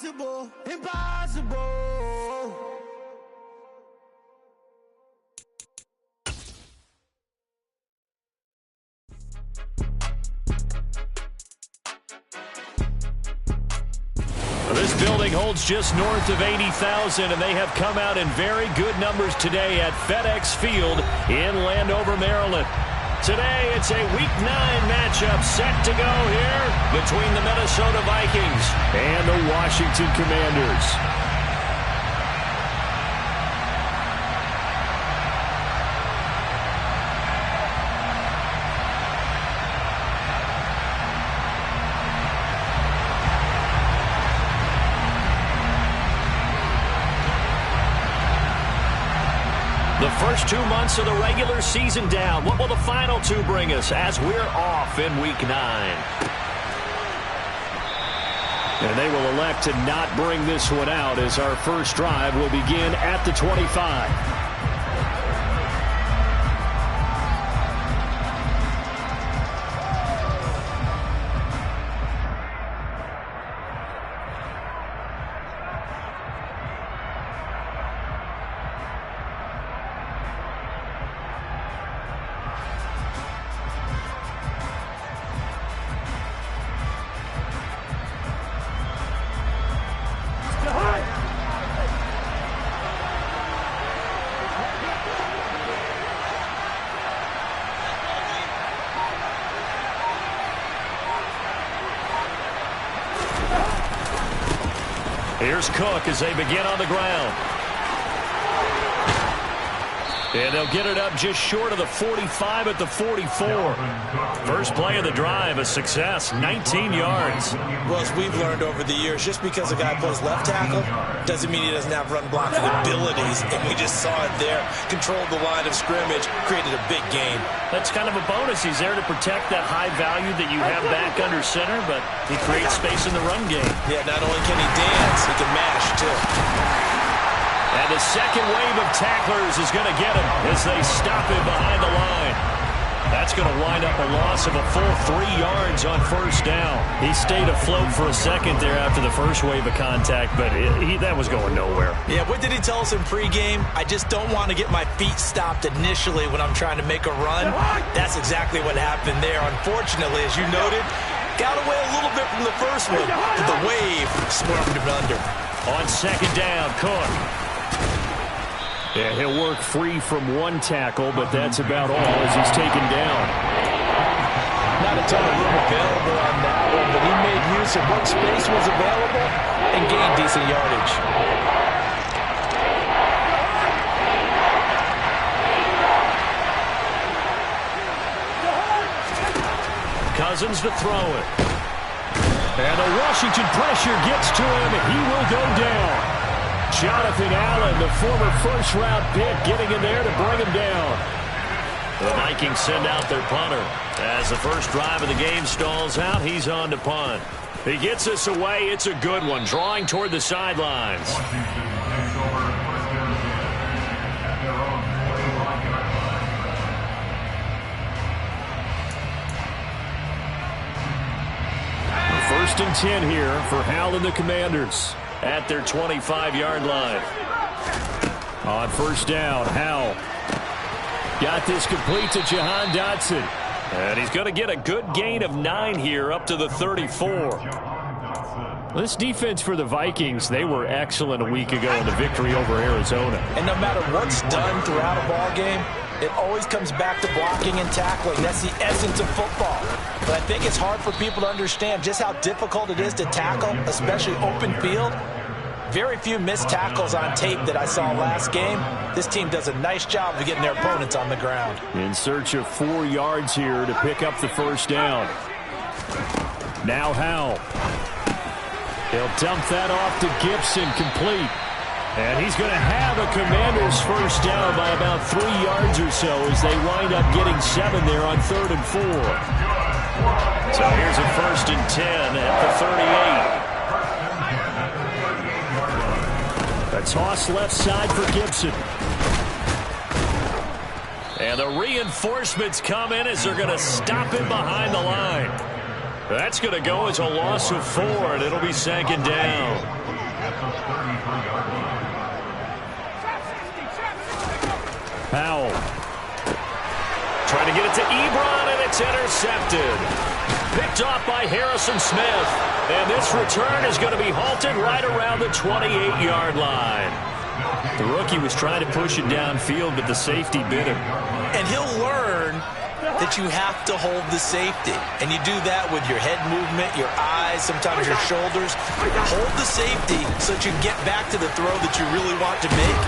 Impossible, impossible. This building holds just north of 80,000, and they have come out in very good numbers today at FedEx Field in Landover, Maryland. Today, it's a Week 9 matchup set to go here between the Minnesota Vikings and the Washington Commanders. The first 2 months of the regular season down. What will the final 2 bring us as we're off in Week 9? And they will elect to not bring this one out as our first drive will begin at the 25. Here's Cook as they begin on the ground. And they'll get it up just short of the 45 at the 44. First play of the drive, a success, 19 yards. Well, as we've learned over the years, just because a guy plays left tackle doesn't mean he doesn't have run blocking abilities. And we just saw it there. Controlled the line of scrimmage, created a big gain. That's kind of a bonus. He's there to protect that high value that you have back under center, but he creates space in the run game. Yeah, not only can he dance, he can mash, too. And the second wave of tacklers is going to get him as they stop him behind the line. That's going to wind up a loss of a full 3 yards on first down. He stayed afloat for a second there after the first wave of contact, but that was going nowhere. Yeah, what did he tell us in pregame? I just don't want to get my feet stopped initially when I'm trying to make a run. That's exactly what happened there. Unfortunately, as you noted, got away a little bit from the first one, but the wave swerved him under. On second down, Cook. Yeah, he'll work free from one tackle, but that's about all as he's taken down. Not a ton of room available on that one, but he made use of what space was available and gained decent yardage. Cousins to throw it. And the Washington pressure gets to him, and he will go down. Jonathan Allen, the former first-round pick, getting in there to bring him down. The Vikings send out their punter. As the first drive of the game stalls out, he's on to punt. He gets us away. It's a good one, drawing toward the sidelines. First and 10 here for Hal and the Commanders at their 25-yard line. On first down, Hal got this complete to Jahan Dotson. And he's going to get a good gain of 9 here up to the 34. This defense for the Vikings, they were excellent a week ago in the victory over Arizona. And no matter what's done throughout a ball game, it always comes back to blocking and tackling. That's the essence of football. But I think it's hard for people to understand just how difficult it is to tackle, especially open field. Very few missed tackles on tape that I saw last game. This team does a nice job of getting their opponents on the ground. In search of 4 yards here to pick up the first down. Now Howell. He'll dump that off to Gibson, complete. And he's going to have a Commanders first down by about 3 yards or so as they wind up getting 7 there on 3rd and 4. So here's a first and 10 at the 38. A toss left side for Gibson. And the reinforcements come in as they're going to stop him behind the line. That's going to go as a loss of 4, and it'll be second down. Powell. Trying to get it to Ebron, and it's intercepted. Picked off by Harrison Smith. And this return is going to be halted right around the 28-yard line. The rookie was trying to push it downfield, but the safety bit him. And he'll learn that you have to hold the safety. And you do that with your head movement, your eyes, sometimes your shoulders. Hold the safety so that you can get back to the throw that you really want to make.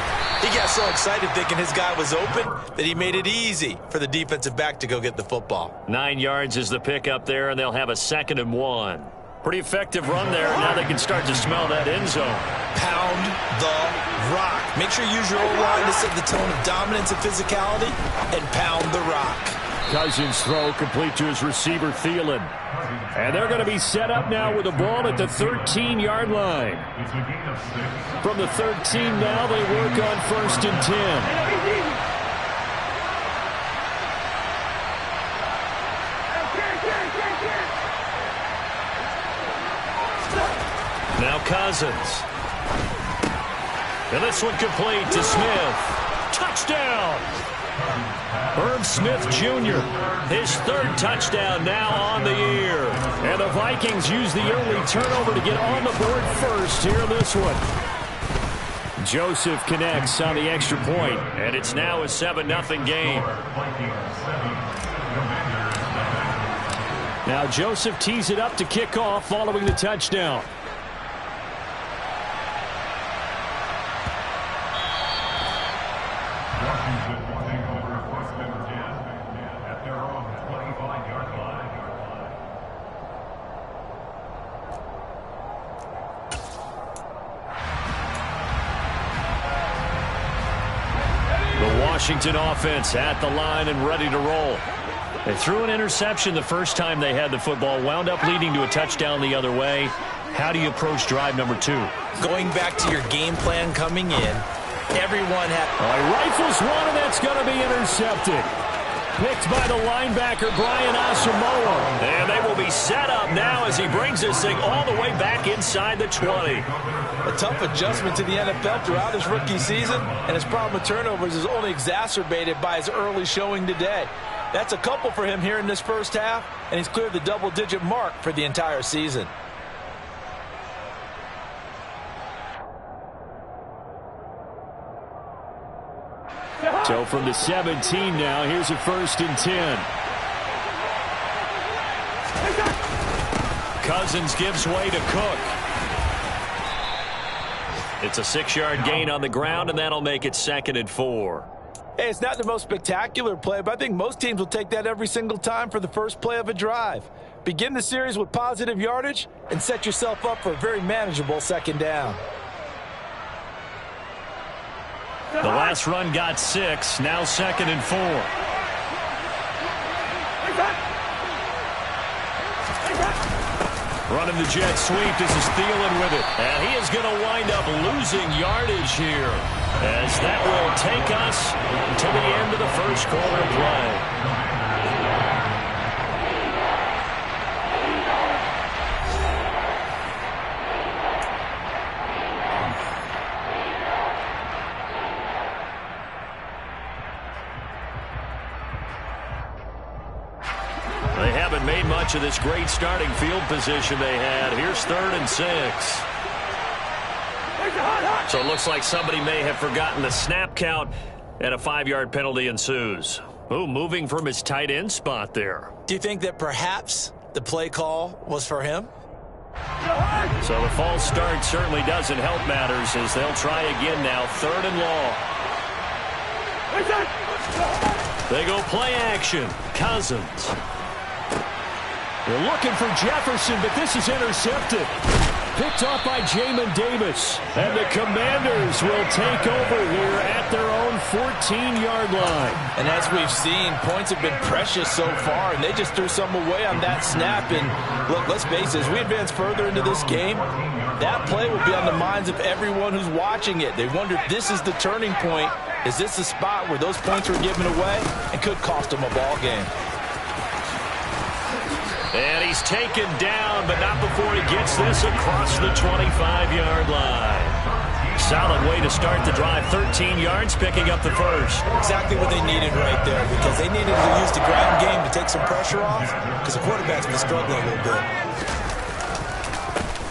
He got so excited thinking his guy was open that he made it easy for the defensive back to go get the football. 9 yards is the pickup there, and they'll have a 2nd and 1. Pretty effective run there. Now they can start to smell that end zone. Pound the rock. Make sure you use your O-line to set the tone of dominance and physicality, and pound the rock. Cousins' throw complete to his receiver, Thielen. And they're going to be set up now with the ball at the 13-yard line. From the 13 now, they work on 1st and 10. Now Cousins. And this one complete to Smith. Touchdown! Herb Smith Jr., his 3rd touchdown now on the year. And the Vikings use the early turnover to get on the board first here in this one. Joseph connects on the extra point, and it's now a 7-0 game. Now Joseph tees it up to kick off following the touchdown. Washington offense at the line and ready to roll. They threw an interception the first time they had the football, wound up leading to a touchdown the other way. How do you approach drive number 2? Going back to your game plan coming in, everyone had... rifles one, and that's going to be intercepted. Picked by the linebacker, Brian Asamoah. And they will be set up now as he brings this thing all the way back inside the 20. A tough adjustment to the NFL throughout his rookie season, and his problem with turnovers is only exacerbated by his early showing today. That's a couple for him here in this first half, and he's cleared the double-digit mark for the entire season. So from the 17 now, here's a 1st and 10. Cousins gives way to Cook. It's a 6-yard gain on the ground, and that'll make it 2nd and 4. Hey, it's not the most spectacular play, but I think most teams will take that every single time for the first play of a drive. Begin the series with positive yardage and set yourself up for a very manageable 2nd down. The last run got 6, now 2nd and 4. Running the jet sweep, this is Thielen with it. And he is going to wind up losing yardage here, as that will take us to the end of the first quarter play. They haven't made much of this great starting field position they had. Here's 3rd and 6. So it looks like somebody may have forgotten the snap count, and a 5-yard penalty ensues. Ooh, moving from his tight end spot there. Do you think that perhaps the play call was for him? So the false start certainly doesn't help matters, as they'll try again now. 3rd and long. They go play action. Cousins. They're looking for Jefferson, but this is intercepted. Picked off by Jamin Davis. And the Commanders will take over here at their own 14-yard line. And as we've seen, points have been precious so far, and they just threw some away on that snap. And look, let's face it, as we advance further into this game, that play will be on the minds of everyone who's watching it. They wonder if this is the turning point. Is this the spot where those points were given away and could cost them a ball game? And he's taken down, but not before he gets this across the 25-yard line. Solid way to start the drive. 13 yards, picking up the first. Exactly what they needed right there, because they needed to use the ground game to take some pressure off, because the quarterback's been struggling a little bit.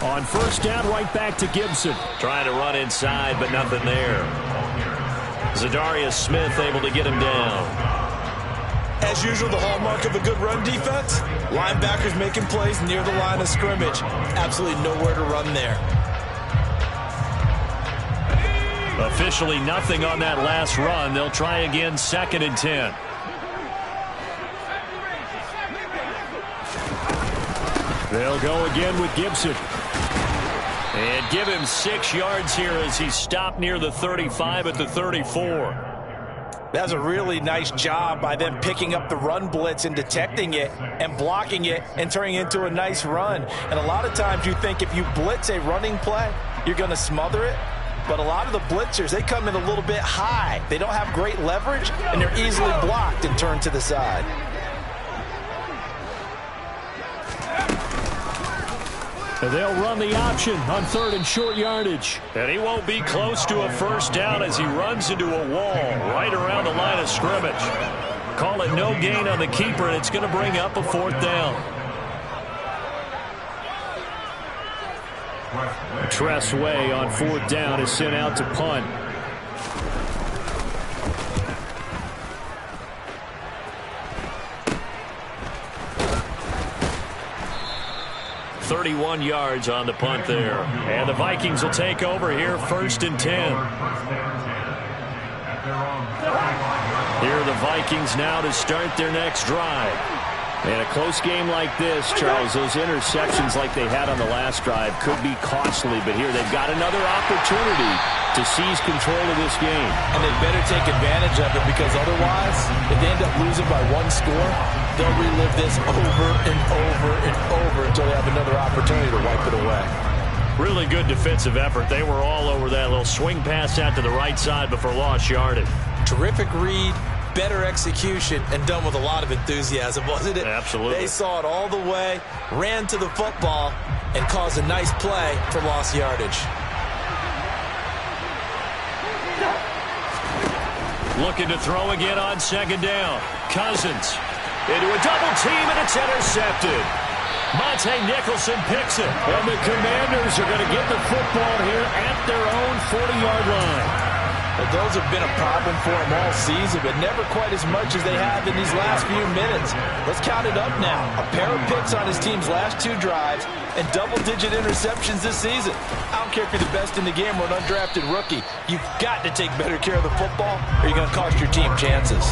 On first down, right back to Gibson. Trying to run inside, but nothing there. Zadarius Smith able to get him down. As usual, the hallmark of a good run defense, linebackers making plays near the line of scrimmage. Absolutely nowhere to run there. Officially nothing on that last run. They'll try again, 2nd and 10. They'll go again with Gibson. And give him 6 yards here as he's stopped near the 35 at the 34. That's a really nice job by them picking up the run blitz and detecting it and blocking it and turning it into a nice run. And a lot of times you think if you blitz a running play, you're going to smother it. But a lot of the blitzers, they come in a little bit high. They don't have great leverage, and they're easily blocked and turned to the side. And they'll run the option on 3rd and short yardage. And he won't be close to a first down as he runs into a wall right around the line of scrimmage. Call it no gain on the keeper, and it's going to bring up a 4th down. Tress Way on 4th down is sent out to punt. .31 yards on the punt there. And the Vikings will take over here, 1st and 10. Here are the Vikings now to start their next drive. And a close game like this, Charles, those interceptions like they had on the last drive could be costly. But here they've got another opportunity to seize control of this game. And they better take advantage of it, because otherwise, if they end up losing by 1 score, they'll relive this over and over and over until they have another opportunity to wipe it away. Really good defensive effort. They were all over that little swing pass out to the right side before lost yardage. Terrific read, better execution, and done with a lot of enthusiasm, wasn't it? Absolutely. They saw it all the way, ran to the football, and caused a nice play for lost yardage. Looking to throw again on 2nd down. Cousins into a double team, and it's intercepted. Monte Nicholson picks it. And the Commanders are going to get the football here at their own 40-yard line. Well, those have been a problem for them all season, but never quite as much as they have in these last few minutes. Let's count it up now. A pair of picks on his team's last 2 drives and double-digit interceptions this season. I don't care if you're the best in the game or an undrafted rookie. You've got to take better care of the football, or you're going to cost your team chances.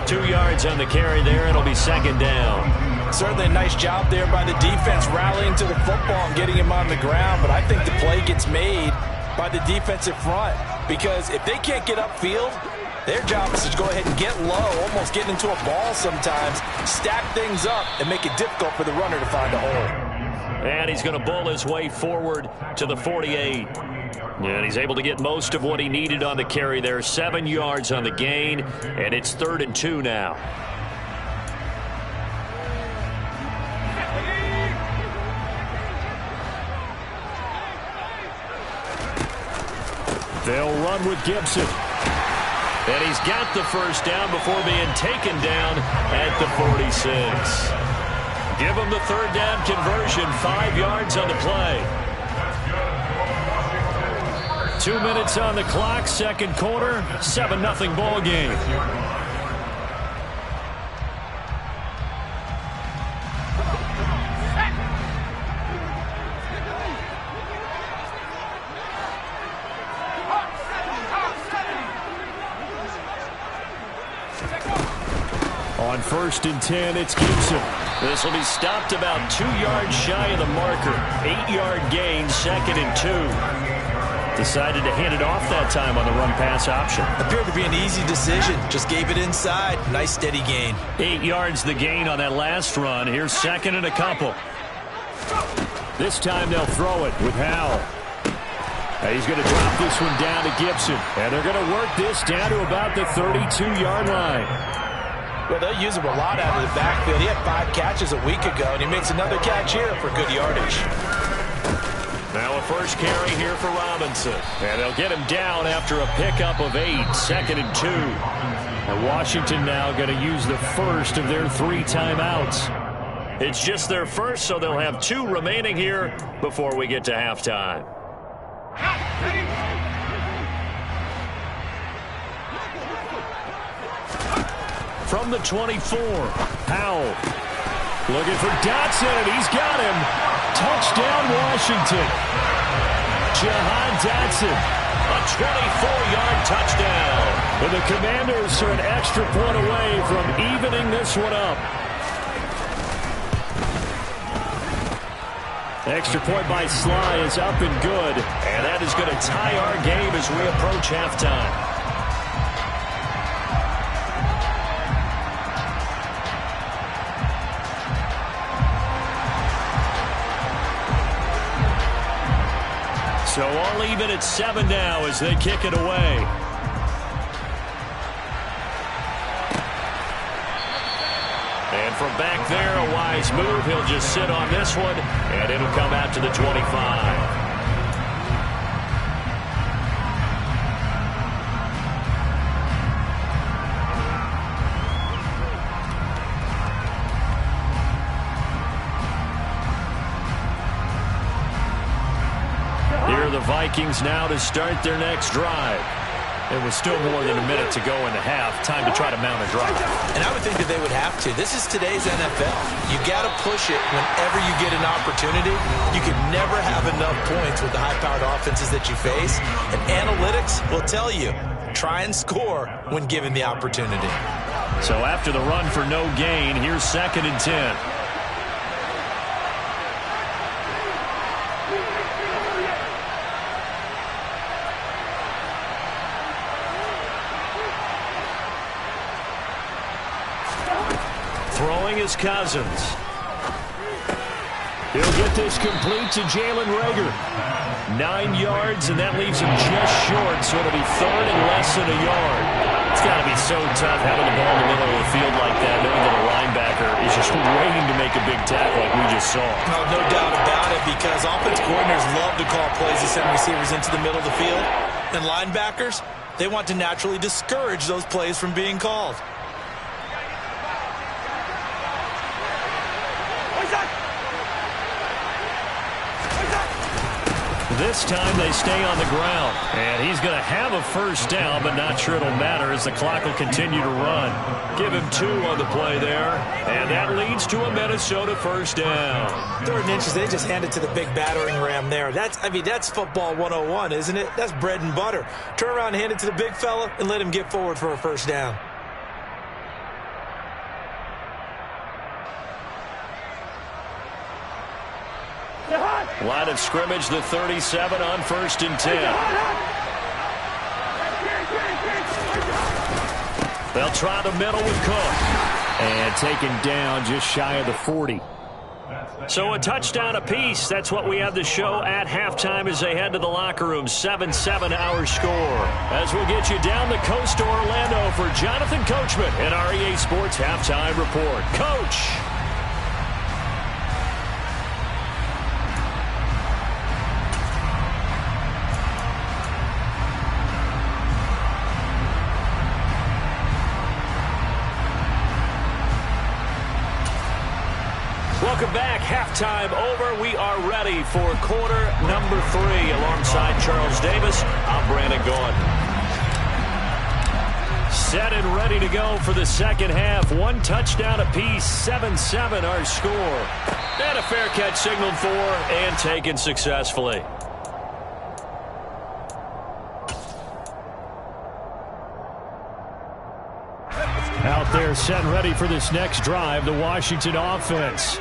2 yards on the carry there. It'll be 2nd down. Certainly a nice job there by the defense rallying to the football and getting him on the ground, but I think the play gets made by the defensive front, because if they can't get upfield, their job is to go ahead and get low, almost get into a ball sometimes, stack things up, and make it difficult for the runner to find a hole. And he's going to bull his way forward to the 48. And he's able to get most of what he needed on the carry there. 7 yards on the gain, and it's 3rd and 2 now. They'll run with Gibson. And he's got the first down before being taken down at the 46. Give him the 3rd down conversion, 5 yards on the play. 2 minutes on the clock, 2nd quarter, 7-0 ball game. On 1st and 10, it's Gibson. This will be stopped about 2 yards shy of the marker. 8-yard gain, 2nd and 2. Decided to hand it off that time on the run-pass option. Appeared to be an easy decision. Just gave it inside. Nice steady gain. 8 yards the gain on that last run. Here's 2nd and a couple. This time they'll throw it with Howell. And he's going to drop this one down to Gibson. And they're going to work this down to about the 32-yard line. Well, they'll use him a lot out of the backfield. He had 5 catches a week ago, and he makes another catch here for good yardage. Now a first carry here for Robinson. And they'll get him down after a pickup of 8, 2nd and 2. And Washington now going to use the first of their 3 timeouts. It's just their first, so they'll have 2 remaining here before we get to halftime. From the 24, Powell. Looking for Dotson, and he's got him. Touchdown, Washington. Jahan Dotson, a 24-yard touchdown. And the Commanders are an extra point away from evening this one up. Extra point by Sly is up and good. And that is going to tie our game as we approach halftime. So all even at 7 now as they kick it away. And from back there, a wise move. He'll just sit on this one, and it'll come out to the 25. The Vikings now to start their next drive. It was still more than a minute to go in the half. Time to try to mount a drive. And I would think that they would have to. This is today's NFL. You got to push it whenever you get an opportunity. You can never have enough points with the high-powered offenses that you face. And analytics will tell you, try and score when given the opportunity. So after the run for no gain, here's 2nd and 10. Throwing is Cousins. He'll get this complete to Jalen Reagor. 9 yards, and that leaves him just short, so it'll be 3rd and less than a yard. It's got to be so tough having the ball in the middle of the field like that, knowing that a linebacker is just waiting to make a big tackle like we just saw. No doubt about it, because offense coordinators love to call plays to send receivers into the middle of the field. And linebackers, they want to naturally discourage those plays from being called. This time they stay on the ground. And he's going to have a first down, but not sure it'll matter as the clock will continue to run. Give him 2 on the play there. And that leads to a Minnesota first down. 3rd and inches, they just hand it to the big battering ram there. That's football 101, isn't it? That's bread and butter. Turn around, hand it to the big fella, and let him get forward for a first down. Line of scrimmage, the 37 on 1st and 10. They'll try the middle with Cook. And taken down just shy of the 40. So a touchdown apiece. That's what we have to show at halftime as they head to the locker room. 7-7 our score. As we'll get you down the coast to Orlando for Jonathan Coachman and our EA Sports Halftime Report. Coach! Welcome back. Halftime over. We are ready for quarter number 3. Alongside Charles Davis, I'm Brandon Gordon. Set and ready to go for the second half. 1 touchdown apiece. 7-7 our score. And a fair catch signaled for and taken successfully. Out there set and ready for this next drive, the Washington offense.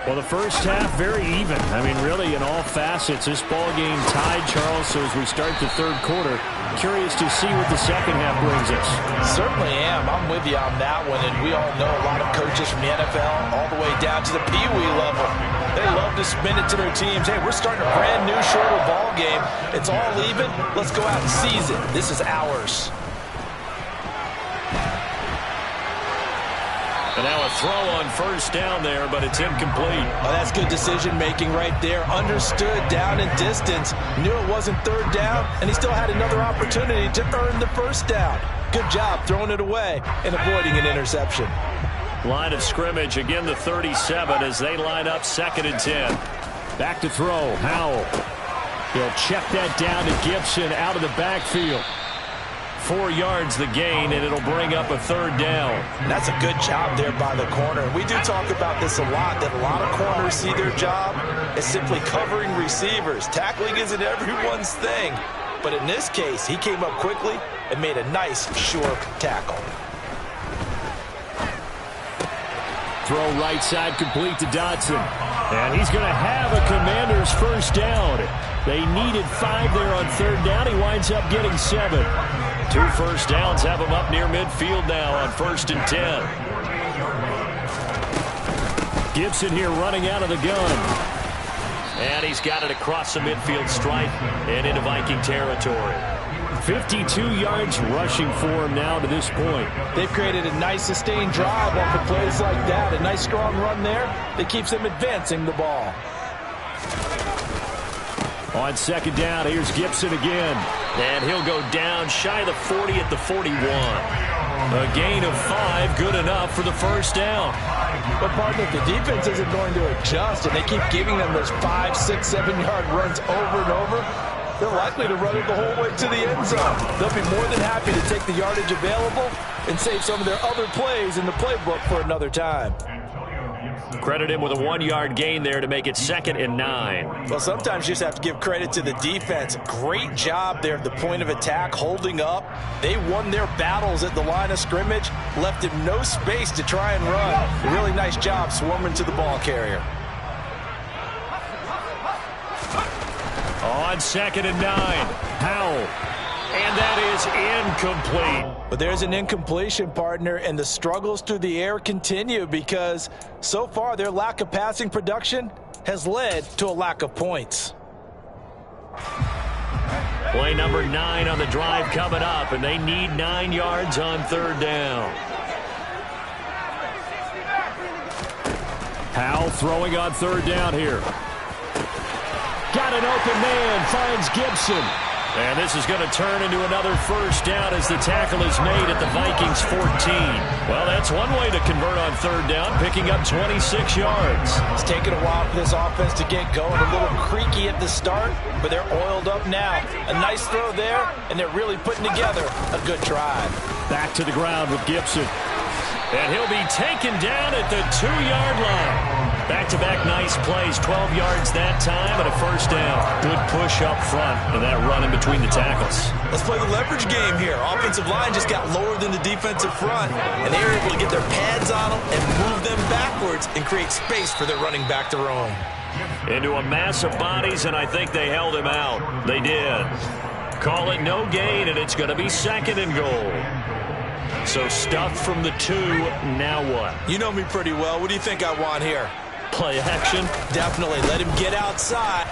Well, the first half, very even. I mean, really, in all facets, this ball game tied, Charles. So as we start the 3rd quarter, curious to see what the second half brings us. Certainly am. I'm with you on that one. And we all know a lot of coaches from the NFL all the way down to the Pee-wee level. They love to spin it to their teams. Hey, we're starting a brand new, shorter ball game. It's all even. Let's go out and seize it. This is ours. And now a throw on first down there, but it's incomplete. Oh, that's good decision-making right there. Understood down and distance. Knew it wasn't third down, and he still had another opportunity to earn the first down. Good job throwing it away and avoiding an interception. Line of scrimmage, again the 37 as they line up 2nd and 10. Back to throw, Howell. He'll check that down to Gibson out of the backfield. 4 yards the gain, and it'll bring up a 3rd down. That's a good job there by the corner. We do talk about this a lot, that a lot of corners see their job as simply covering receivers. Tackling isn't everyone's thing. But in this case, he came up quickly and made a nice, sure tackle. Throw right side complete to Dotson. And he's going to have a Commanders first down. They needed 5 there on 3rd down. He winds up getting 7. 2 first downs have him up near midfield now on 1st and 10. Gibson here running out of the gun. And he's got it across the midfield stripe and into Viking territory. 52 yards rushing for him now to this point. They've created a nice sustained drive off of plays like that. A nice strong run there that keeps them advancing the ball. On 2nd down, here's Gibson again. And he'll go down shy of the 40 at the 41. A gain of 5, good enough for the first down. But partner, if the defense isn't going to adjust and they keep giving them those 5, 6, 7-yard runs over and over, they're likely to run it the whole way to the end zone. They'll be more than happy to take the yardage available and save some of their other plays in the playbook for another time. Credit him with a 1-yard gain there to make it 2nd and 9. Well, sometimes you just have to give credit to the defense. Great job there at the point of attack, holding up. They won their battles at the line of scrimmage, left him no space to try and run. A really nice job swarming to the ball carrier. On 2nd and 9, Howell. And that is incomplete. But there's an incompletion, partner, and the struggles through the air continue because so far their lack of passing production has led to a lack of points. Play number 9 on the drive coming up, and they need 9 yards on 3rd down. Howell throwing on 3rd down here. Got an open man, finds Gibson. And this is going to turn into another first down as the tackle is made at the Vikings 14. Well, that's one way to convert on 3rd down, picking up 26 yards. It's taken a while for this offense to get going. A little creaky at the start, but they're oiled up now. A nice throw there, and they're really putting together a good drive. Back to the ground with Gibson. And he'll be taken down at the 2-yard line. Back-to-back nice plays, 12 yards that time and a first down. Good push up front and that run in between the tackles. Let's play the leverage game here. Offensive line just got lower than the defensive front, and they were able to get their pads on them and move them backwards and create space for their running back to roam. Into a mass of bodies, and I think they held him out. They did. Call it no gain, and it's going to be 2nd and goal. So stuffed from the 2, now what? You know me pretty well. What do you think I want here? Play action? Definitely. Let him get outside.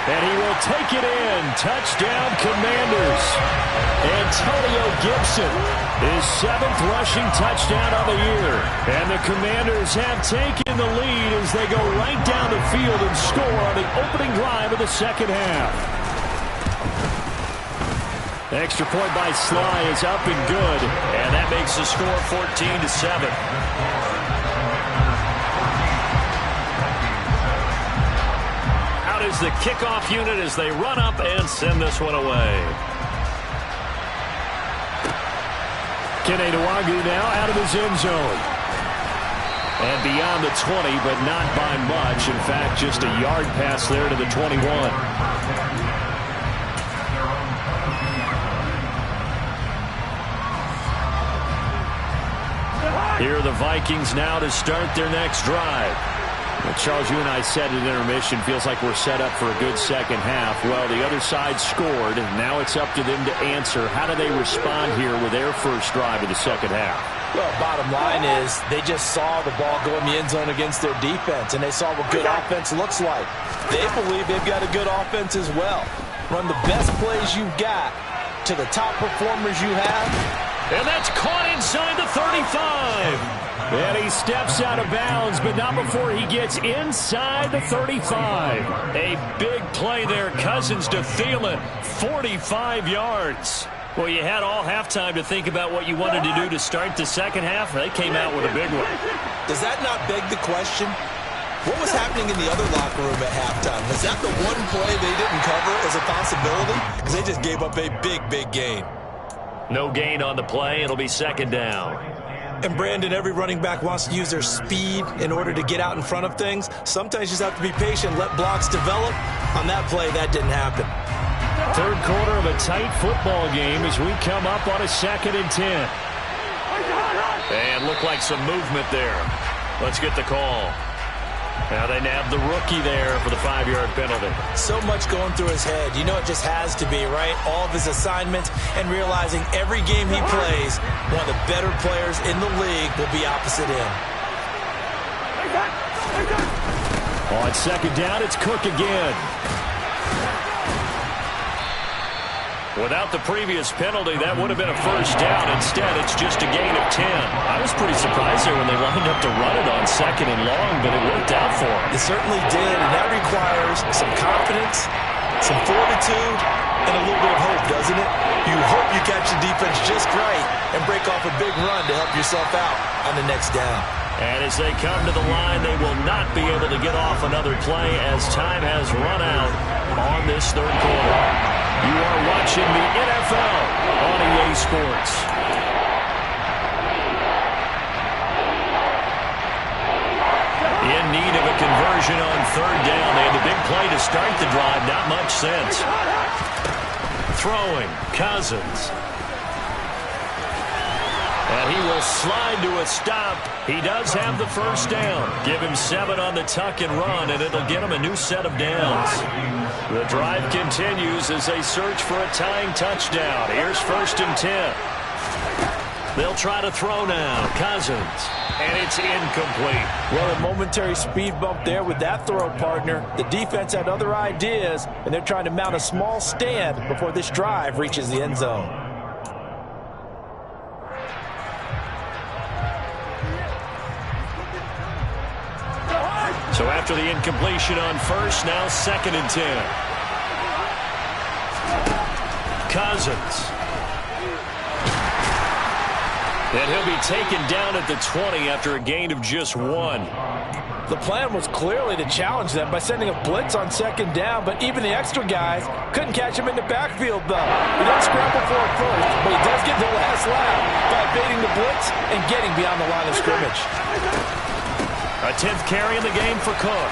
And he will take it in. Touchdown, Commanders. Antonio Gibson, his 7th rushing touchdown of the year. And the Commanders have taken the lead as they go right down the field and score on the opening drive of the 2nd half. Extra point by Sly is up and good, and that makes the score 14-7. Out is the kickoff unit as they run up and send this one away. Kene Nwangwu now out of his end zone. And beyond the 20, but not by much. In fact, just a yard pass there to the 21. Here are the Vikings now to start their next drive. Well, Charles, you and I said at intermission, feels like we're set up for a good second half. Well, the other side scored. Now it's up to them to answer. How do they respond here with their first drive of the second half? Well, bottom line is they just saw the ball go in the end zone against their defense, and they saw what good offense looks like. They believe they've got a good offense as well. Run the best plays you've got to the top performers you have, And that's caught inside the 35. And he steps out of bounds, but not before he gets inside the 35. A big play there. Cousins to Thielen, 45 yards. Well, you had all halftime to think about what you wanted to do to start the second half. They came out with a big one. Does that not beg the question? What was happening in the other locker room at halftime? Was that the one play they didn't cover as a possibility? Because they just gave up a big gain. No gain on the play. It'll be second down. And Brandon, every running back wants to use their speed in order to get out in front of things. Sometimes you just have to be patient, let blocks develop. On that play, that didn't happen. Third quarter of a tight football game as we come up on a 2nd and 10. And look like some movement there. Let's get the call. Now they nab the rookie there for the 5-yard penalty. So much going through his head. You know it just has to be, right? All of his assignments and realizing every game he plays, one of the better players in the league will be opposite him. On 2nd down, it's Cook again. Without the previous penalty, that would have been a first down. Instead, it's just a gain of 10. I was pretty surprised there when they lined up to run it on 2nd and long, but it worked out for them. It certainly did, and that requires some confidence, some fortitude, and a little bit of hope, doesn't it? You hope you catch the defense just right and break off a big run to help yourself out on the next down. And as they come to the line, they will not be able to get off another play as time has run out on this third quarter. You are watching the NFL on EA Sports. In need of a conversion on 3rd down. They had the big play to start the drive. Not much sense. Throwing, Cousins. And he will slide to a stop. He does have the first down. Give him 7 on the tuck and run, and it'll get him a new set of downs. The drive continues as they search for a tying touchdown. Here's 1st and 10. They'll try to throw now. Cousins. And it's incomplete. Well, a momentary speed bump there with that throw, partner. The defense had other ideas, and they're trying to mount a small stand before this drive reaches the end zone. So after the incompletion on 1st, now 2nd and 10. Cousins. And he'll be taken down at the 20 after a gain of just 1. The plan was clearly to challenge them by sending a blitz on 2nd down, but even the extra guys couldn't catch him in the backfield, though. He doesn't scramble for it first, but he does get the last lap by evading the blitz and getting beyond the line of scrimmage. A 10th carry in the game for Cook.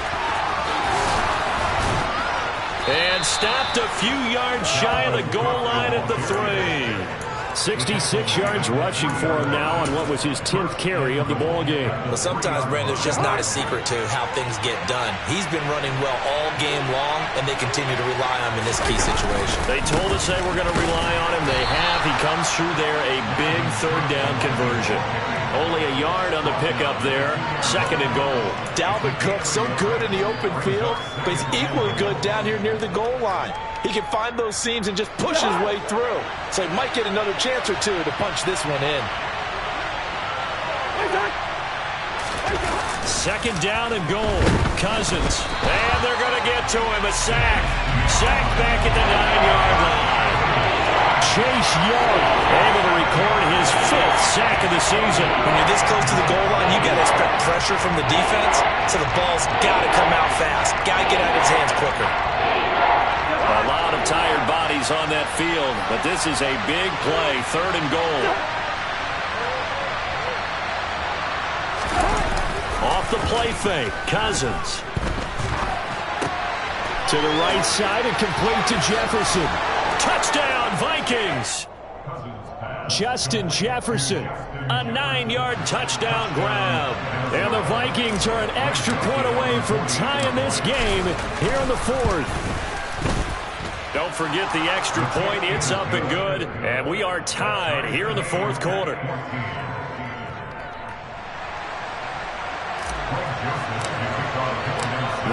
And stopped a few yards shy of the goal line at the 3. 66 yards rushing for him now on what was his 10th carry of the ball game. Well, sometimes, Brandon, there's just not a secret to how things get done. He's been running well all game long, and they continue to rely on him in this key situation. They told us they were going to rely on him. They have. He comes through there, a big 3rd down conversion. Only a yard on the pickup there. 2nd and goal. Dalvin Cook so good in the open field, but he's equally good down here near the goal line. He can find those seams and just push his way through. So he might get another chance or two to punch this one in. 2nd down and goal. Cousins. And they're going to get to him. A sack. Sack back at the 9-yard line. Chase Young able to record his 5th sack of the season. When you're this close to the goal line, you got to expect pressure from the defense. So the ball's got to come out fast. Got to get out of his hands quicker. A lot of tired bodies on that field, but this is a big play. 3rd and goal. Off the play fake, Cousins. To the right side and complete to Jefferson. Touchdown, Vikings! Justin Jefferson, a 9-yard touchdown grab. And the Vikings are an extra point away from tying this game here in the 4th. Don't forget the extra point. It's up and good. And we are tied here in the 4th quarter.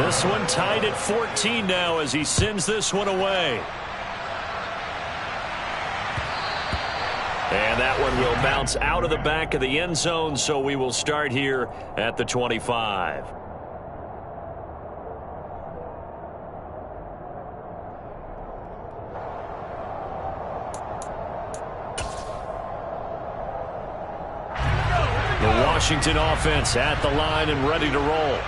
This one tied at 14 now as he sends this one away. And that that one will bounce out of the back of the end zone, so we will start here at the 25. The Washington offense at the line and ready to roll.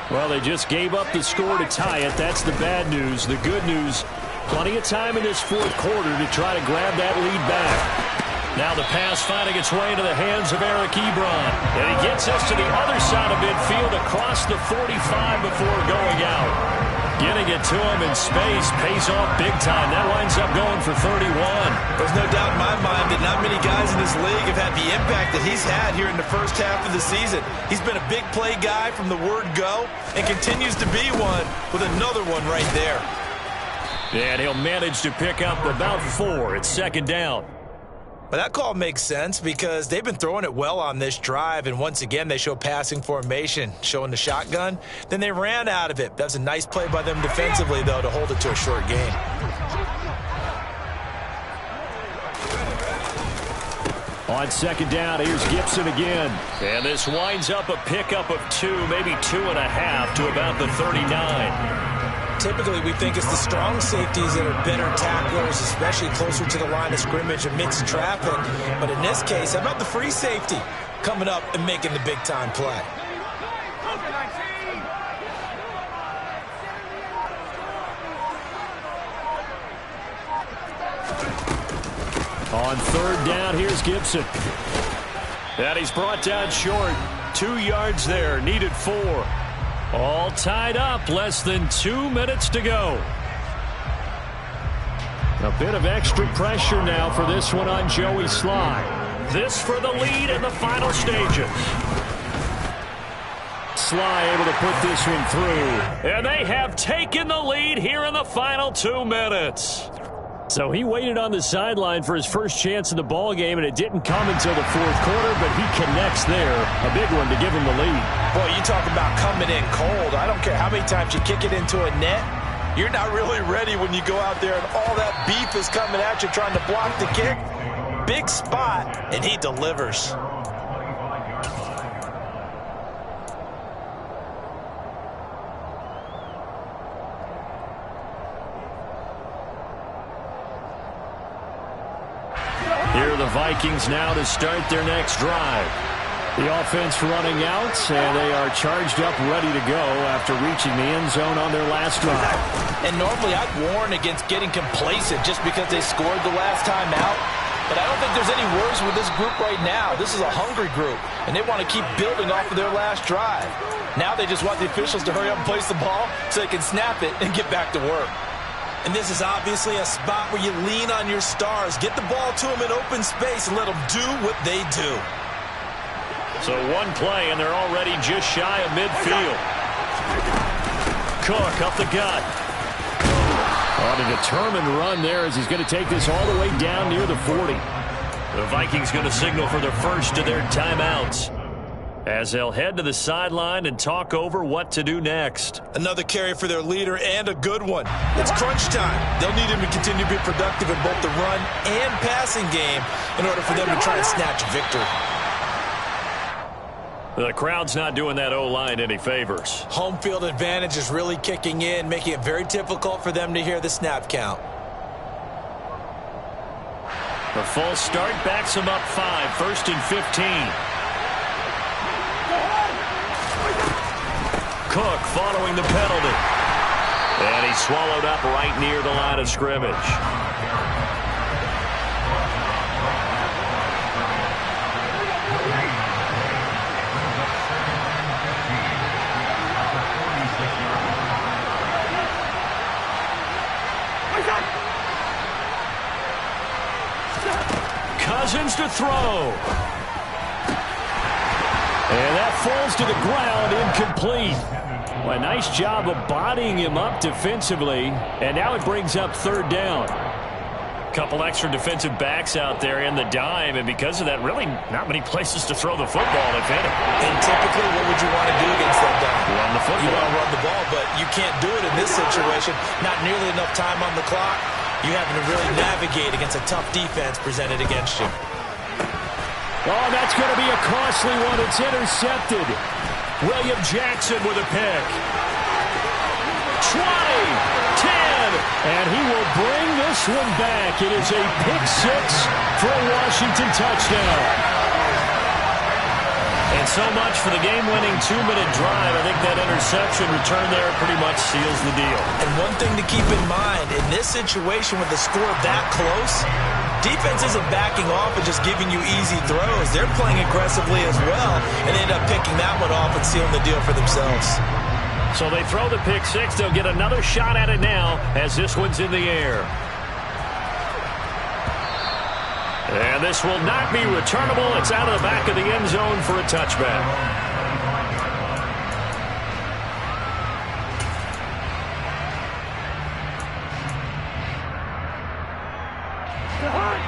Well, they just gave up the score to tie it. That's the bad news. The good news, plenty of time in this fourth quarter to try to grab that lead back. Now the pass finding its way into the hands of Eric Ebron. And he gets us to the other side of midfield across the 45 before going out. Getting it to him in space pays off big time. That winds up going for 31. There's no doubt in my mind that not many guys in this league have had the impact that he's had here in the first half of the season. He's been a big play guy from the word go and continues to be one with another one right there. And he'll manage to pick up about 4. It's second down. But that call makes sense because they've been throwing it well on this drive, and once again they show passing formation, showing the shotgun. Then they ran out of it. That was a nice play by them defensively, though, to hold it to a short gain. On second down, here's Gibson again. And this winds up a pickup of 2, maybe 2.5 to about the 39. Typically, we think it's the strong safeties that are better tacklers, especially closer to the line of scrimmage amidst traffic. But in this case, how about the free safety coming up and making the big-time play? On third down, here's Gibson. And he's brought down short. 2 yards there, needed 4. All tied up, less than 2 minutes to go. A bit of extra pressure now for this one on Joey Sly. This for the lead in the final stages. Sly able to put this one through. And they have taken the lead here in the final 2 minutes. So he waited on the sideline for his first chance in the ball game, and it didn't come until the fourth quarter, but he connects there. A big one to give him the lead. Boy, you talk about coming in cold. I don't care how many times you kick it into a net. You're not really ready when you go out there and all that beef is coming at you trying to block the kick. Big spot, and he delivers. Here are the Vikings now to start their next drive. The offense running out, and they are charged up, ready to go after reaching the end zone on their last drive. And normally I'd warn against getting complacent just because they scored the last time out. But I don't think there's any worries with this group right now. This is a hungry group, and they want to keep building off of their last drive. Now they just want the officials to hurry up and place the ball so they can snap it and get back to work. And this is obviously a spot where you lean on your stars. Get the ball to them in open space and let them do what they do. So one play, and they're already just shy of midfield. Cook up the gut. On a determined run there as he's going to take this all the way down near the 40. The Vikings going to signal for their first of their timeouts as they'll head to the sideline and talk over what to do next. Another carry for their leader and a good one. It's crunch time. They'll need him to continue to be productive in both the run and passing game in order for them to try and snatch victory. The crowd's not doing that O-line any favors. Home field advantage is really kicking in, making it very difficult for them to hear the snap count. The false start backs him up 5, 1st and 15. Cook following the penalty. And he's swallowed up right near the line of scrimmage. Cousins to throw. And that falls to the ground, incomplete. Well, a nice job of bodying him up defensively, and now it brings up third down. Couple extra defensive backs out there in the dime, and because of that, really not many places to throw the football, if any. And typically, what would you want to do against that dime? Run the football. You want to run the ball, but you can't do it in this situation. Not nearly enough time on the clock. You having to really navigate against a tough defense presented against you. Oh, that's going to be a costly one. It's intercepted. William Jackson with a pick. 20, 10, and he will bring this one back. It is a pick six for a Washington touchdown. And so much for the game-winning 2-minute drive. I think that interception return there pretty much seals the deal. And one thing to keep in mind, in this situation with the score that close, defense isn't backing off and just giving you easy throws. They're playing aggressively as well and end up picking that one off and sealing the deal for themselves. So they throw the pick six. They'll get another shot at it now as this one's in the air. And this will not be returnable. It's out of the back of the end zone for a touchback.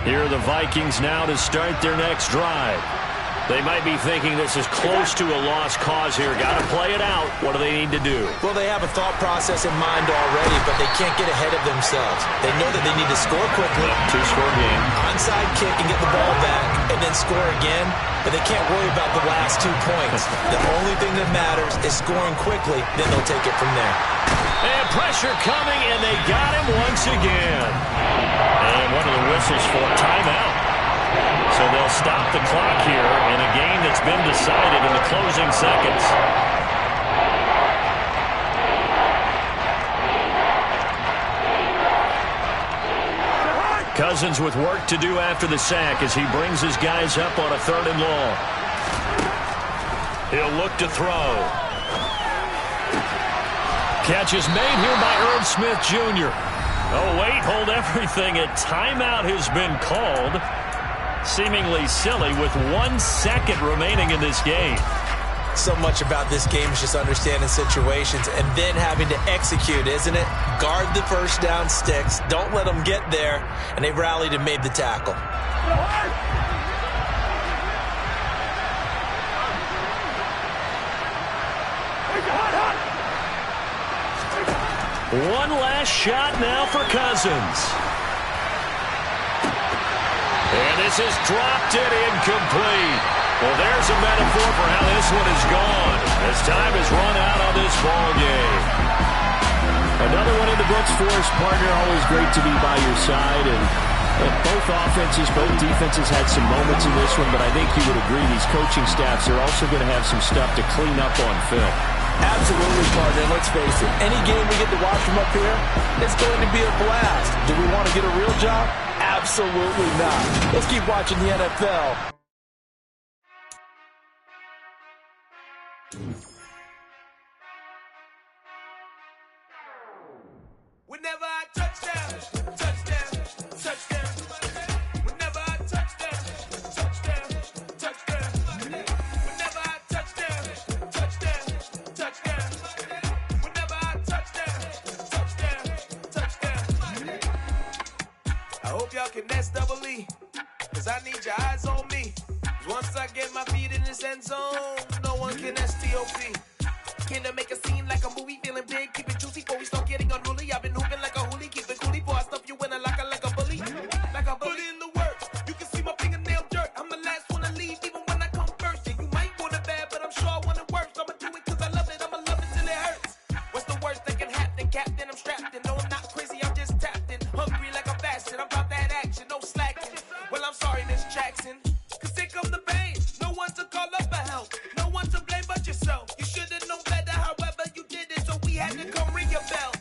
Here are the Vikings now to start their next drive. They might be thinking this is close to a lost cause here. Got to play it out. What do they need to do? Well, they have a thought process in mind already, but they can't get ahead of themselves. They know that they need to score quickly. Two-score game. Onside kick and get the ball back and then score again, but they can't worry about the last 2 points. The only thing that matters is scoring quickly, then they'll take it from there. And pressure coming, and they got him once again. And one of the whistles for a timeout. So they'll stop the clock here in a game that's been decided in the closing seconds. Cousins with work to do after the sack as he brings his guys up on a 3rd and long. He'll look to throw. Catch is made here by Irv Smith Jr. Oh, wait, hold everything. A timeout has been called. Seemingly silly with 1 second remaining in this game. So much about this game is just understanding situations and then having to execute, isn't it? Guard the first down sticks. Don't let them get there. And they rallied and made the tackle. One last shot now for Cousins. And this is dropped it incomplete. Well, there's a metaphor for how this one is gone as time has run out on this ball game. Another one in the books for us, partner. Always great to be by your side. And both offenses, both defenses had some moments in this one, but I think you would agree these coaching staffs are also going to have some stuff to clean up on film. Absolutely, partner. Let's face it. Any game we get to watch from up here, it's going to be a blast. Do we want to get a real job? Absolutely not. Let's keep watching the NFL. Whenever I touchdown, touchdown, touchdown. Whenever I touchdown, touchdown, touchdown. Whenever I touchdown, touchdown, touchdown. Whenever I touchdown, touchdown. I hope y'all can SEE, cause I need your eyes on me. Once I get my feet in this end zone, no one can STOP. Can I make a scene like a movie, feeling big, keep it juicy before we start getting unruly. I've been hooping like a hoolie, keep it coolie before I stuff you in a locker like a bully. Like a bully. Put in the work, you can see my fingernail dirt. I'm the last one to leave, even when I come first. Yeah, you might want it bad, but I'm sure I want it worse. I'ma do it cause I love it, I'ma love it till it hurts. What's the worst that can happen, Captain? I'm strapped in, no I'm not crazy, I'm just tapped in. Hungry like a bastard, I'm about that action, no slacking. Well, I'm sorry, Miss Jackson, cause here come the pain. No one to call up for help, no one to blame but yourself. You should've known better, however you did it, so we had to come ring your bell.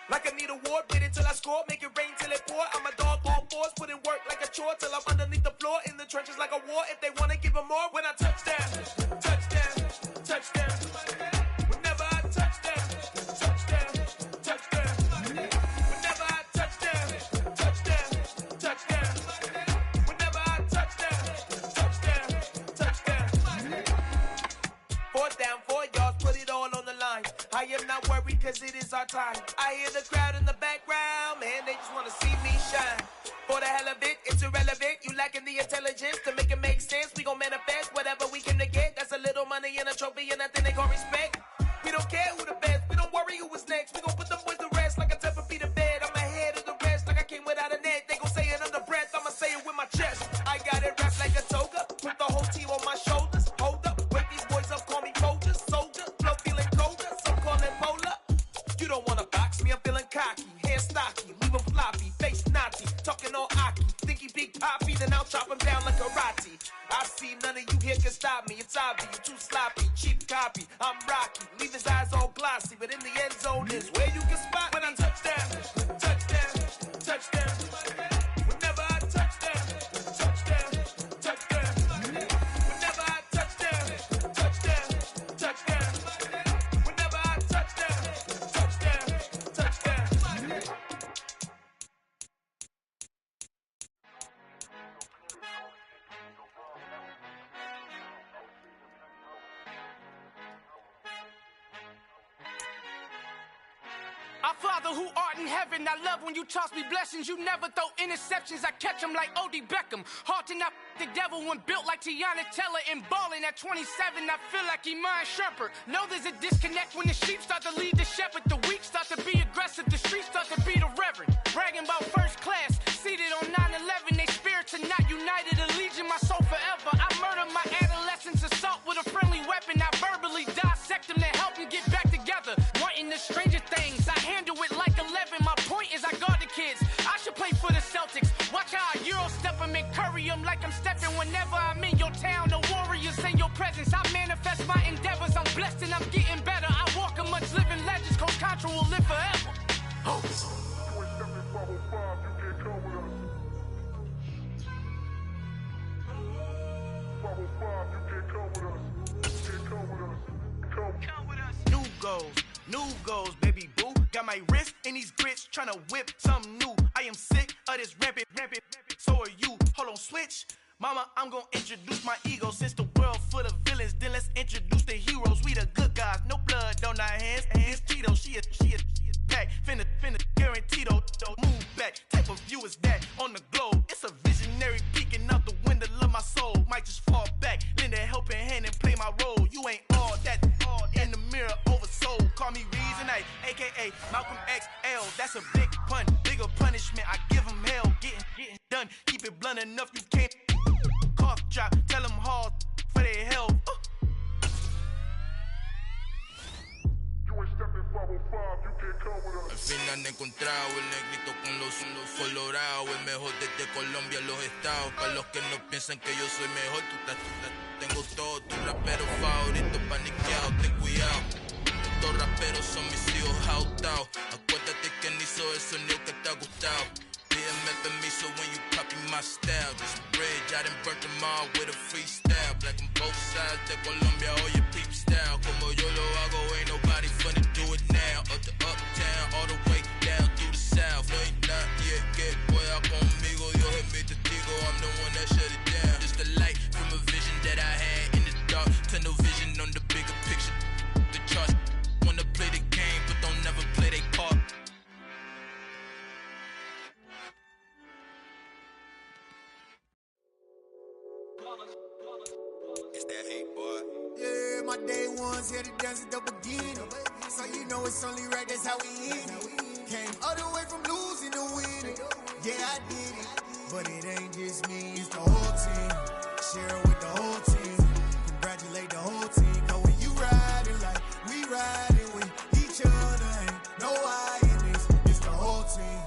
Like I need a ward, wait until I score, make it rain till it pour. I'm a dog on fours, put in work like a chore till I'm underneath the floor, in the trenches like a war. If they wanna give them more, when I touchdown, touchdown, touchdown. Whenever I touchdown, touchdown, touchdown. Whenever I touchdown, touchdown, touchdown. Whenever I touchdown, touchdown, touchdown. 4th down, 4 yards, put it all on the line. I am not worried cause it is our time. I hear the crowd in the background, man, they just wanna see me shine. For the hell of it, it's irrelevant. You lacking the intelligence to make it make sense. We gon' manifest whatever we came to get. That's a little money and a trophy and nothing they gon' respect. We don't care who the best, we don't worry who was next. We gon' put them boys to rest like a 10 feet of bed. I'm ahead of the rest like I came without a net. They gon' say it under breath, I'ma say it with my chest. I got it wrapped like a toga, put the whole team wanna box me, I'm feeling cocky. Hair stocky, leave him floppy, face naughty, talking all aki. Think he big poppy, then I'll chop him down like karate. I see none of you here can stop me. It's obvious, you too sloppy, cheap copy. I'm rocky, leave his eyes all glossy, but in the end zone is where you can spot when I touch down, touch down, touch down. Whenever I touch down, touch down, touch down. Whenever I touch down, touch down, touch down. Whenever I touch down, touch down, touch down. Our Father who art in heaven, I love when you toss me blessings. You never throw interceptions, I catch them like O.D. Beckham. Hard to not the devil when built like Tiana Teller and balling at 27. I feel like Iman Shumpert. Know there's a disconnect when the sheep start to lead the shepherd. The weak start to be aggressive, the streets start to be the reverend. Bragging about first class, seated on 9/11. They spirits are not united, a legion, my soul forever. I murder my adolescence, assault with a friendly weapon. I verbally dissect them to help them get back together. Wanting the stranger things, I handle it like 11. My point is I guard the kids. I should play for the Celtics. Watch how I Euro step them and curry them like I'm stepping. Whenever I'm in your town, the warriors in your presence. I manifest my endeavors. I'm blessed and I'm getting better. I walk amongst living legends. Coach Contra will live forever. Oh. New goals, baby boo. Got my wrist in these grits, tryna whip something new. I am sick of this rampant. So are you. Hold on, switch. Mama, I'm gonna introduce my ego. Since the world full of villains, then let's introduce the heroes. We the good guys, no blood on our hands. Hands Tito, she a pack. Finna guaranteed don't move back. Type of view is that on the globe? It's a visionary peeking out the window of my soul. Might just fall back, lend a helping hand and play my role. You ain't all that in the mirror oversold. Call me Reason A, aka Malcolm XL. That's a big pun, bigger punishment. I give him hell, getting done. Keep it blunt enough, you can't cough drop. Tell them hard for their health. Al fin han encontrado el negrito con los colorados, el mejor desde Colombia, los estados. Para los que no piensan que yo soy mejor, tengo todo, tu rapero favorito paniqueado, ten cuidado. Estos raperos son mis hijos jautados. Acuérdate que ni hizo el sonido que te ha gustado. Pídeme permiso when you copy my style. This bridge, I done burnt them all with a freestyle. Black on both sides de Colombia, oye peep style. Como yo lo hago, ain't nobody funny do it now. Up to uptown, all the way down through the south. No hay nadie que pueda conmigo, Dios es mi testigo. I'm the one that shut it down. Just a light from a vision that I had in the dark. Tunnel vision on the bigger picture. The charts wanna play the game, but don't never play their part. It's that hate, boy. Yeah, my day ones here to dance at the beginning. So you know it's only right, that's how we end it. Came all the way from losing to winning. Yeah, I did it. But it ain't just me, it's the whole team. Share it with the whole team. Congratulate the whole team. Cause when you riding like we riding with each other, ain't no I in this. It's the whole team.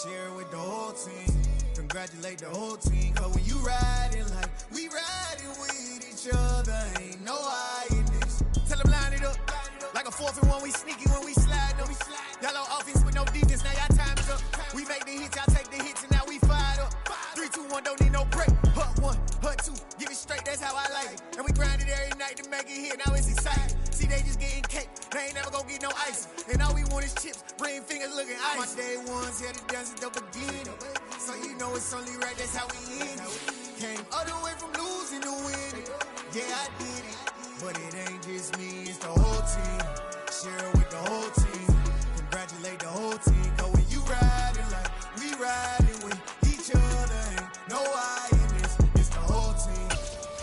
Share it with the whole team. Congratulate the whole team. Cause when you riding like we riding with each other, ain't no I in this. Tell them line it up. Like a 4th and 1, we sneaky when we slide up. Y'all on offense with no defense, now y'all time is up. We make the hits, y'all take the hits, and now we fired up. 3, 2, 1, don't need no break. Hut 1, hut 2, give it straight, that's how I like it. And we grind it every night to make it hit, now it's exciting. See, they just getting cake, they ain't never gonna get no ice. And all we want is chips, ring fingers looking ice. My day ones here to dance at the beginning. So you know it's only right, that's how we end it. Came all the way from losing to winning. Yeah, I did it. But it ain't just me, it's the whole team. Share it with the whole team. Congratulate the whole team. Cause when you riding like we riding with each other, ain't no I in this. It's the whole team.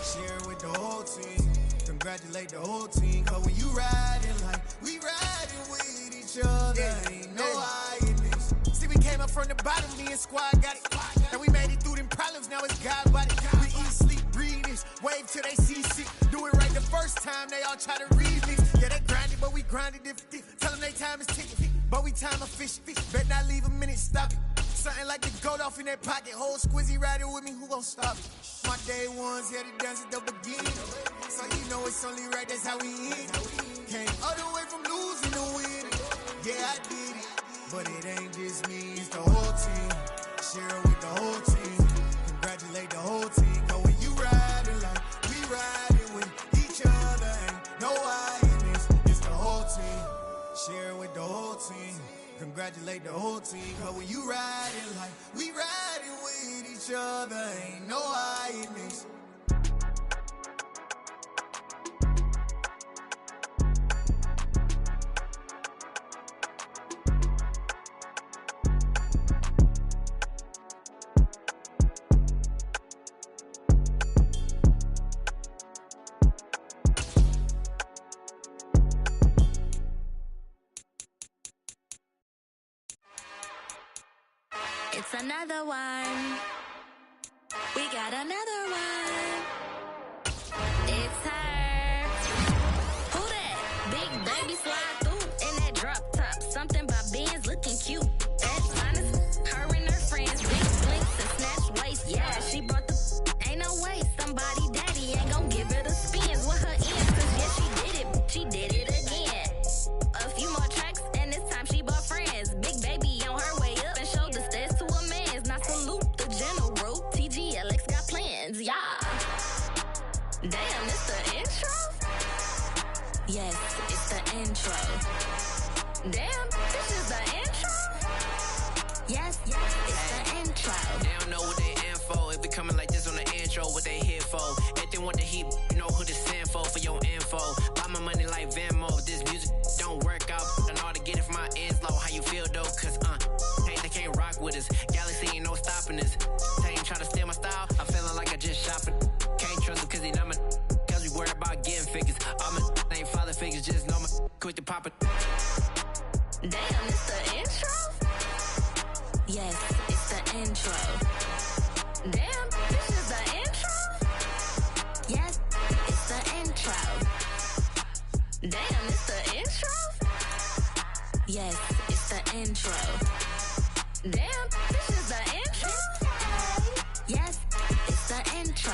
Share it with the whole team. Congratulate the whole team. Cause when you riding like we riding with each other, ain't no I in this. See, we came up from the bottom, me and squad got it. And we made it through them problems, now it's God body. We eat, sleep, breathe this, wave till they see sick. Do it right the first time, they all try to remix. Yeah, they grinded, but we grinded different. Tell them they time is ticking. but we time a fish. Bet not leave a minute, stop it. Something like the gold off in that pocket. Whole squizzy riding with me, who gon' stop it? My day ones here to dance at the beginning. So you know it's only right, that's how we end. Came all the way from losing to winning. Yeah, I did it, but it ain't just me, it's the whole team. Share it with the whole team. Congratulate the whole team. Cause when you riding like we riding with each other, ain't no I in this, it's the whole team. Share it with the whole team. Congratulate the whole team. Cause when you riding like we riding with each other, ain't no I in this. It's another one. We got another one. It's her. Who that? Big baby slide through in that drop top. Something by Benz looking cute. That's honest. Her and her friends, big blinks and snatch waist. Yeah, she brought the. Ain't no way somebody daddy ain't gon' give her the spins with her ends. Cause yeah, she did it. She did it again. A few more tracks and this time she bought friends. Big baby on her way up and showed the stairs to a man's. Now salute the general. TGLX got plans, yeah. Damn, it's the intro? Yes, it's the intro. Damn, this is the intro? Yes, it's the intro. They don't know what they in for. It be coming like this on the intro, what they here for. If they want the heat, you know who to send for your info. Buy my money like Venmo. If this music don't work out, I know how to get it from my ends low. How you feel though? Cause they can't rock with us. Galaxy ain't no stopping us. They ain't try to steal my style. I'm feeling like I just shopping. Can't trust them cause they not my. Cause we worried about getting figures. All my ain't father figures, just know my quick to pop it. Damn, it's the intro? Yes, it's the intro. Damn, this is the intro? Yes, it's the intro. Damn, it's the intro? Yes, it's the intro. Damn, this is the intro? Yes, it's the intro.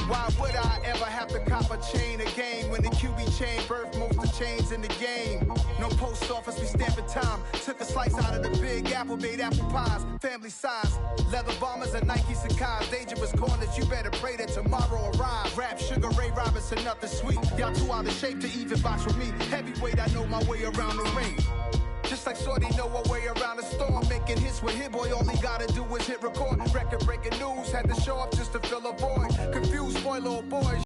Why would I ever have to cop a chain again when the QB chain birthed most of the chains in the game? No post office, we stamping time. Took a slice out of the big apple, made apple pies, family size. Leather bombers and Nike Sacai's. Dangerous corners, you better pray that tomorrow arrive. Rap, Sugar Ray Robinson, nothing sweet. Y'all too out of shape to even box with me. Heavyweight, I know my way around the ring. Just like Shorty know her way around the storm. Making hits with Hit Boy, all he gotta do is hit record. Record breaking news, had to show up just to fill a void. Confused, spoil little boys.